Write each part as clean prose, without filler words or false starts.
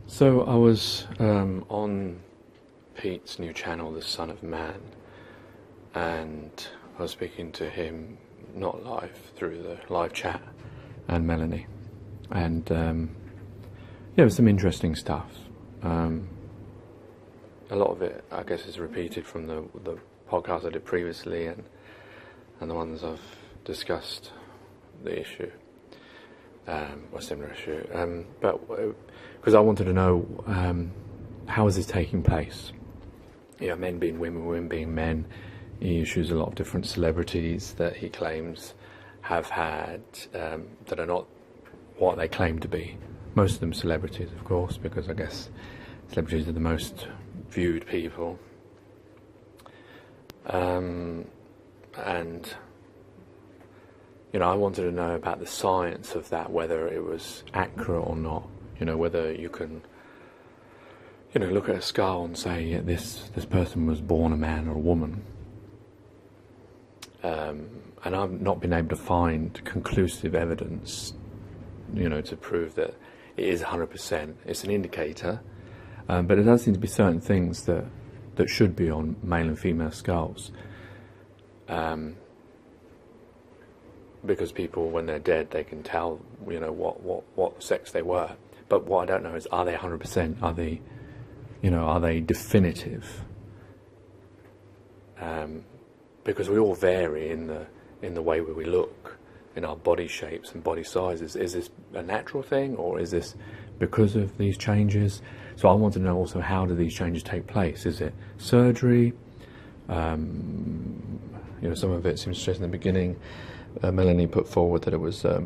So I was on Pete's new channel, The Son of Man, and I was speaking to him, not live, through the live chat, and Melanie, and yeah, it was some interesting stuff. A lot of it, I guess, is repeated from the podcast I did previously, and the ones I've discussed the issue. Or similar issue, but because I wanted to know how is this taking place? You know, men being women, women being men. He issues a lot of different celebrities that he claims have had that are not what they claim to be. Most of them celebrities, of course, because I guess celebrities are the most viewed people. And you know, I wanted to know about the science of that, whether it was accurate or not. You know, whether you can, you know, look at a skull and say, yeah, this person was born a man or a woman. And I've not been able to find conclusive evidence, you know, to prove that it is 100%. It's an indicator, but there does seem to be certain things that should be on male and female skulls. Because people, when they're dead, they can tell, you know, what sex they were. But what I don't know is, are they 100%? Are they, you know, are they definitive? Because we all vary in the way we look, in our body shapes and body sizes. Is this a natural thing, or is this because of these changes? So I want to know also, how do these changes take place? Is it surgery? You know, some of it seems to stress in the beginning. Melanie put forward that it was a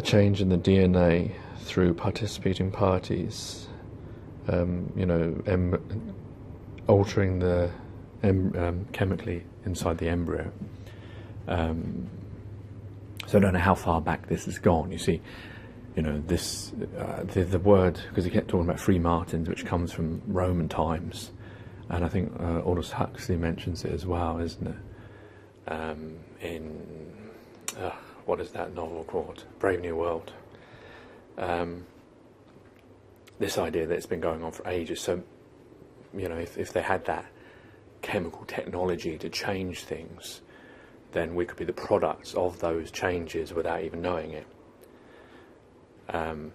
change in the DNA through participating parties, you know, altering the chemically inside the embryo. So I don't know how far back this has gone. You see, you know, this the word, because he kept talking about Freemartins, which comes from Roman times, and I think Aldous Huxley mentions it as well, isn't it? In what is that novel called? Brave New World. This idea that it's been going on for ages. So, you know, if they had that chemical technology to change things, then we could be the products of those changes without even knowing it. Well,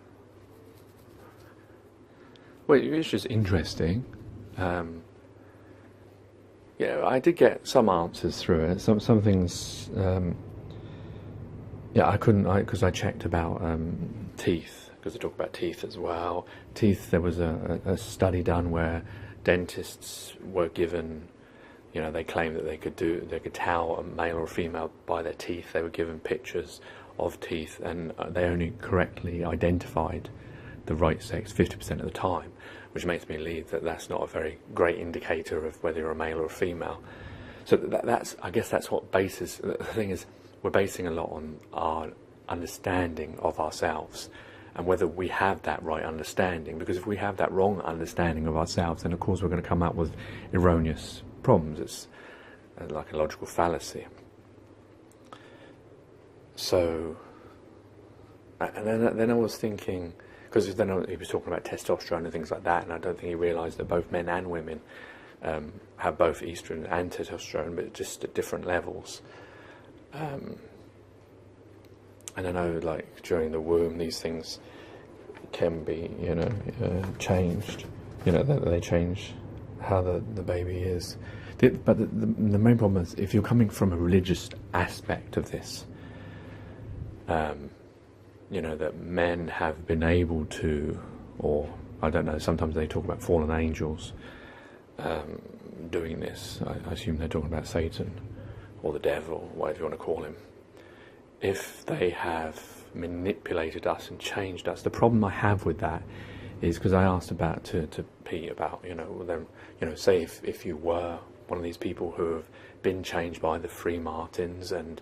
it's just interesting. Yeah, I did get some answers through it. Some things, yeah, I couldn't, because I checked about teeth, because they talk about teeth as well. Teeth, there was a study done where dentists were given, you know, they claimed that they could tell a male or a female by their teeth. They were given pictures of teeth, and they only correctly identified the right sex 50% of the time, which makes me believe that that's not a very great indicator of whether you're a male or a female. So that's, I guess that's what bases, the thing is, we're basing a lot on our understanding of ourselves and whether we have that right understanding, because if we have that wrong understanding of ourselves, then of course we're going to come up with erroneous problems. It's like a logical fallacy. So, and then I was thinking, because then he was talking about testosterone and things like that, and I don't think he realised that both men and women have both estrogen and testosterone, but just at different levels. And I know, like, during the womb, these things can be, you know, changed. You know, they change how the baby is. But the main problem is, if you're coming from a religious aspect of this, you know, that men have been able to, or I don't know, sometimes they talk about fallen angels doing this. I assume they're talking about Satan or the devil, whatever you want to call him. If they have manipulated us and changed us, the problem I have with that is, because I asked about to Pete about, you know, them, you know, say if you were one of these people who have been changed by the Freemartins and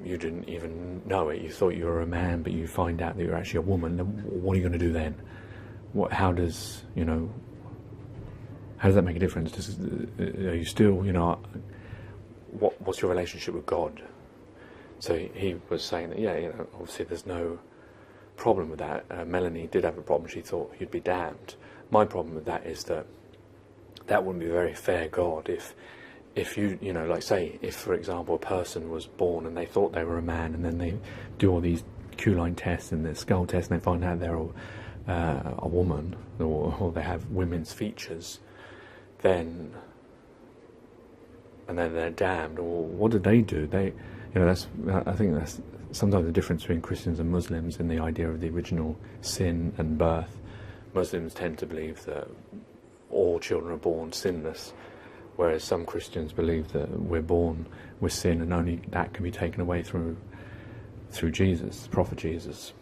you didn't even know it, you thought you were a man, but you find out that you're actually a woman, then what are you going to do then? How does, you know, how does that make a difference? Are you still, you know, what's your relationship with God? So he was saying that, yeah, you know, obviously there's no problem with that. Melanie did have a problem. She thought he'd be damned. My problem with that is that wouldn't be a very fair God if you know, like say, if for example a person was born and they thought they were a man, and then they do all these Q-line tests and the skull tests, and they find out they're a woman, or they have women's features, and then they're damned. Or what did they do? I think that's sometimes the difference between Christians and Muslims in the idea of the original sin and birth. Muslims tend to believe that all children are born sinless, whereas some Christians believe that we're born with sin, and only that can be taken away through Jesus, Prophet Jesus.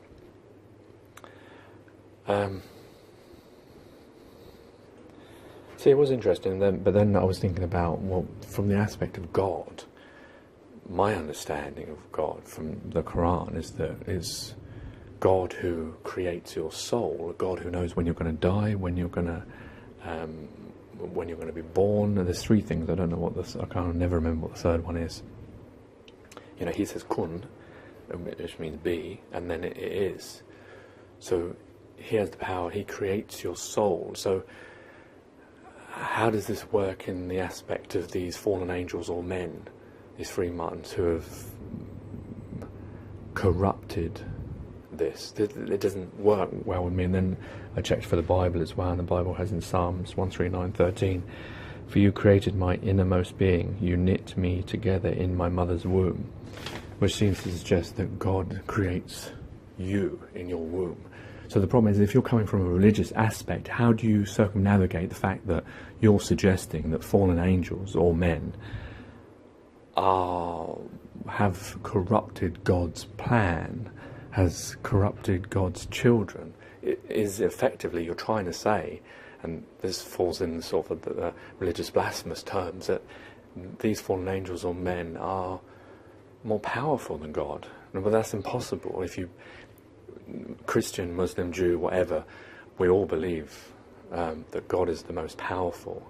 See, it was interesting, but then I was thinking about, well, from the aspect of God, my understanding of God from the Quran is God who creates your soul, a God who knows when you're going to die, when you're going to be born. And there's three things. I don't know I can't never remember what the third one is. You know, he says kun, which means be, and then it is. So he has the power. He creates your soul. So how does this work in the aspect of these fallen angels or men, these free martins who have corrupted this? It doesn't work well with me. And then I checked for the Bible as well, and the Bible has in Psalms 139:13, "For you created my innermost being, you knit me together in my mother's womb," which seems to suggest that God creates you in your womb. So the problem is, if you're coming from a religious aspect, how do you circumnavigate the fact that you're suggesting that fallen angels or men have corrupted God's plan, has corrupted God's children? It is effectively, you're trying to say, and this falls in sort of the religious blasphemous terms, that these fallen angels or men are more powerful than God. But that's impossible. If you, Christian, Muslim, Jew, whatever, we all believe that God is the most powerful,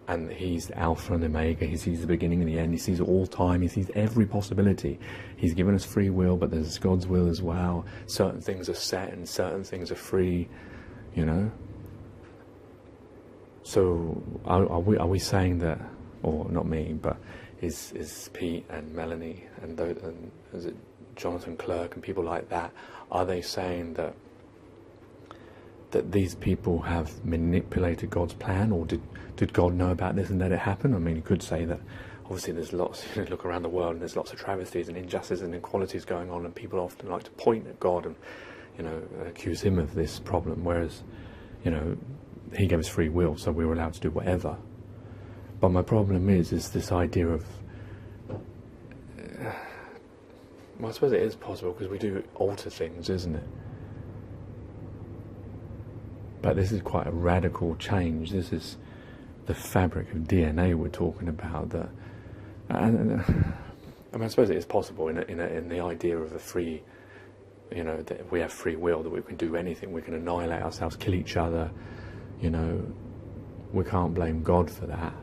and He's the Alpha and Omega. He sees the beginning and the end. He sees all time. He sees every possibility. He's given us free will, but there's God's will as well. Certain things are set and certain things are free, you know. So are we saying that, or not me, but is Pete and Melanie and is it Jonathan Clerk and people like that, are they saying that these people have manipulated God's plan, or did God know about this and let it happen? I mean, you could say that obviously there's lots, you look around the world and there's lots of travesties and injustices and inequalities going on, and people often like to point at God and, you know, accuse Him of this problem, whereas, you know, He gave us free will, so we were allowed to do whatever. But my problem is this idea of, well, I suppose it is possible because we do alter things, isn't it? But this is quite a radical change. This is the fabric of DNA we're talking about. That, and I mean, I suppose it is possible in the idea of a free, you know, that we have free will, that we can do anything, we can annihilate ourselves, kill each other. You know, we can't blame God for that.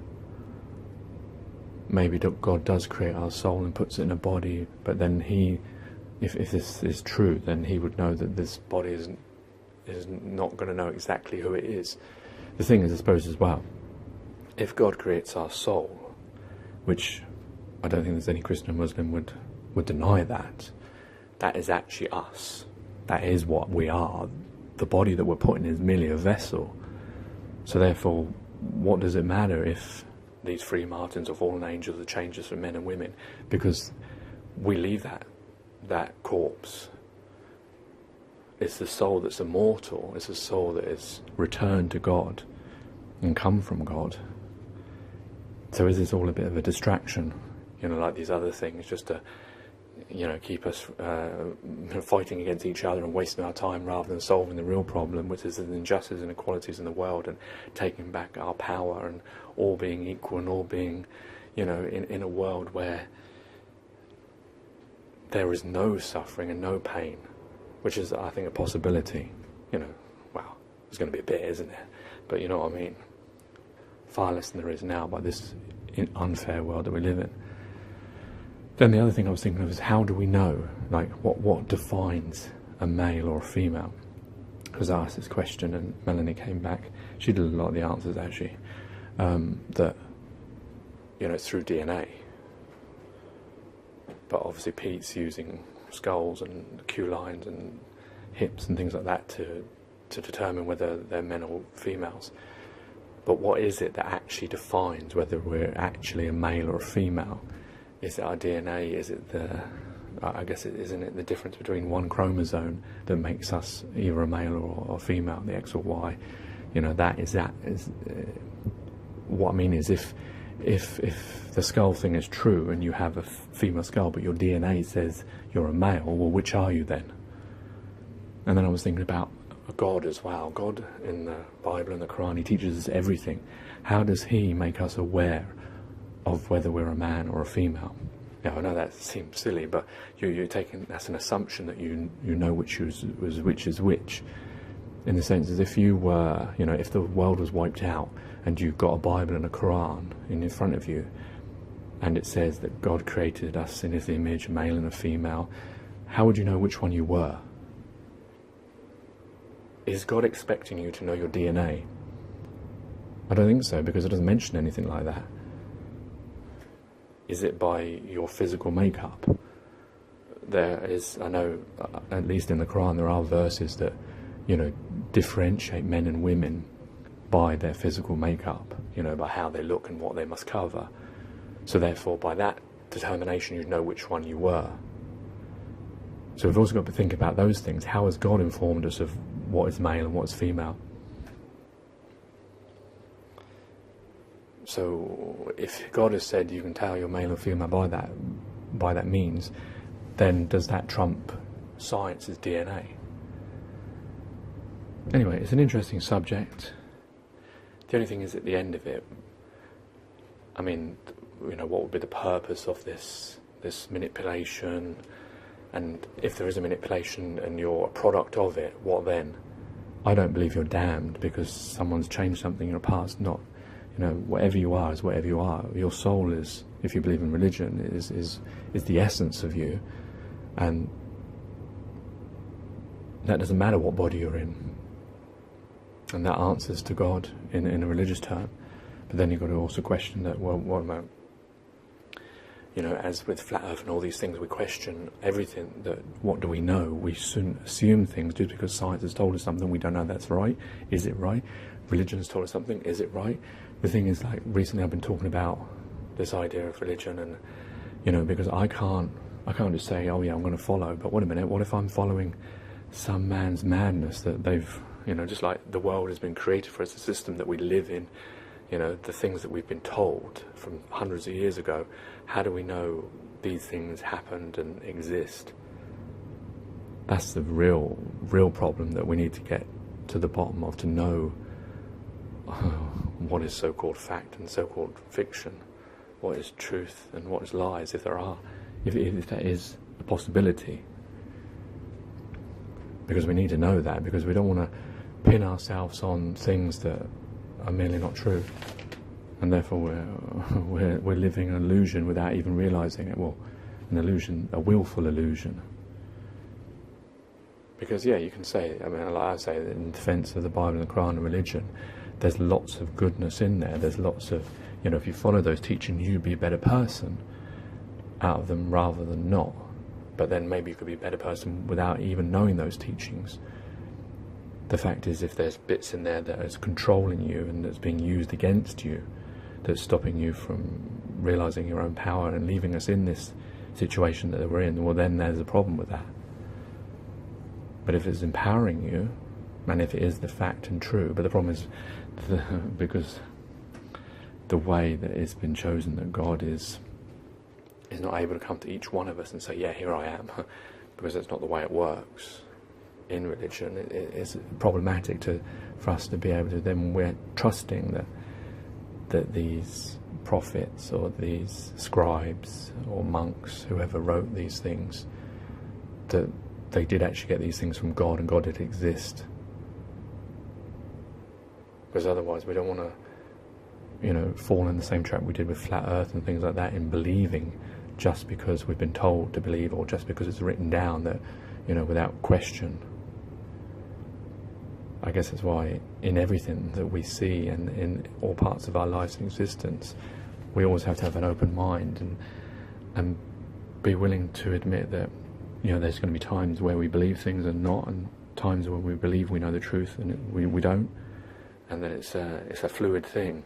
Maybe God does create our soul and puts it in a body, but then He, if this is true, then He would know that this body is not going to know exactly who it is. The thing is, I suppose, as well, if God creates our soul, which I don't think there's any Christian or Muslim would deny that is actually us. That is what we are. The body that we're putting is merely a vessel. So therefore, what does it matter if these free martins or fallen angels are changes for men and women? Because we leave that corpse. It's the soul that's immortal. It's the soul that is returned to God and come from God. So is this all a bit of a distraction? You know, like these other things, just to, you know, keep us fighting against each other and wasting our time rather than solving the real problem, which is the injustices and inequalities in the world, and taking back our power and all being equal and all being, you know, in a world where there is no suffering and no pain, which is, I think, a possibility. You know, well, there's going to be a bit, isn't there? But you know what I mean? Far less than there is now by this unfair world that we live in. Then the other thing I was thinking of is, how do we know? Like, what defines a male or a female? Because I asked this question and Melanie came back. She did a lot of the answers actually. That, it's through DNA. But obviously Pete's using skulls and Q lines and hips and things like that to determine whether they're men or females. But what is it that actually defines whether we're actually a male or a female? Is it our DNA? Is it isn't it the difference between one chromosome that makes us either a male or female, the X or Y? What I mean is, if the skull thing is true and you have a female skull but your DNA says you're a male, well, which are you then? And then I was thinking about God as well. God in the Bible and the Quran, He teaches us everything. How does He make us aware of whether we're a man or a female? Now, I know that seems silly, but you're taking, that's an assumption that you know which is which. In the sense as if you were, if the world was wiped out and you've got a Bible and a Quran in front of you, and it says that God created us in His image, male and a female, how would you know which one you were? Is God expecting you to know your DNA? I don't think so, because it doesn't mention anything like that. Is it by your physical makeup? There is, I know, at least in the Quran, there are verses that, differentiate men and women by their physical makeup, by how they look and what they must cover. So therefore, by that determination, you'd know which one you were. So we've also got to think about those things. How has God informed us of what is male and what is female? So if God has said you can tell you're male or female by that means, then does that trump science's DNA? Anyway, it's an interesting subject. The only thing is, at the end of it, I mean, what would be the purpose of this manipulation? And if there is a manipulation and you're a product of it, what then? I don't believe you're damned because someone's changed something in your past. Not, whatever you are is whatever you are. Your soul is, if you believe in religion, is the essence of you, and that doesn't matter what body you're in. And that answers to God in a religious term. But then you've got to also question that, well, what about, as with flat earth and all these things, we question everything. That what do we know? We soon assume things just because science has told us something. We don't know that's right. Is it right? Religion has told us something. Is it right? The thing is, like, recently I've been talking about this idea of religion, and because I can't just say, oh yeah, I'm going to follow. But wait a minute, what if I'm following some man's madness that they've, just like the world has been created for us, a system that we live in, the things that we've been told from hundreds of years ago. How do we know these things happened and exist? That's the real problem that we need to get to the bottom of, to know what is so-called fact and so-called fiction, what is truth and what is lies, if there are, if that is a possibility. Because we need to know that, because we don't want to pin ourselves on things that are merely not true, and therefore we're living an illusion without even realizing it. Well, an illusion, a willful illusion. Because you can say, like I say, in defence of the Bible and the Quran and religion, there's lots of goodness in there. There's lots of, if you follow those teachings, you'd be a better person out of them rather than not. But then maybe you could be a better person without even knowing those teachings. The fact is, if there's bits in there that is controlling you and that's being used against you, that's stopping you from realizing your own power and leaving us in this situation that we're in, well, then there's a problem with that. But if it's empowering you, and if it is the fact and true, but the problem is, because the way that it's been chosen, that God is not able to come to each one of us and say, yeah, here I am, because that's not the way it works in religion. It's problematic for us to be able to, then we're trusting that these prophets or these scribes or monks, whoever wrote these things, that they did actually get these things from God, and God did exist. Because otherwise we don't want to, fall in the same trap we did with flat earth and things like that, in believing just because we've been told to believe, or just because it's written down that, without question. I guess that's why in everything that we see and in all parts of our lives and existence, we always have to have an open mind and be willing to admit that there's going to be times where we believe things and not, and times when we believe we know the truth and we don't, and then it's a fluid thing.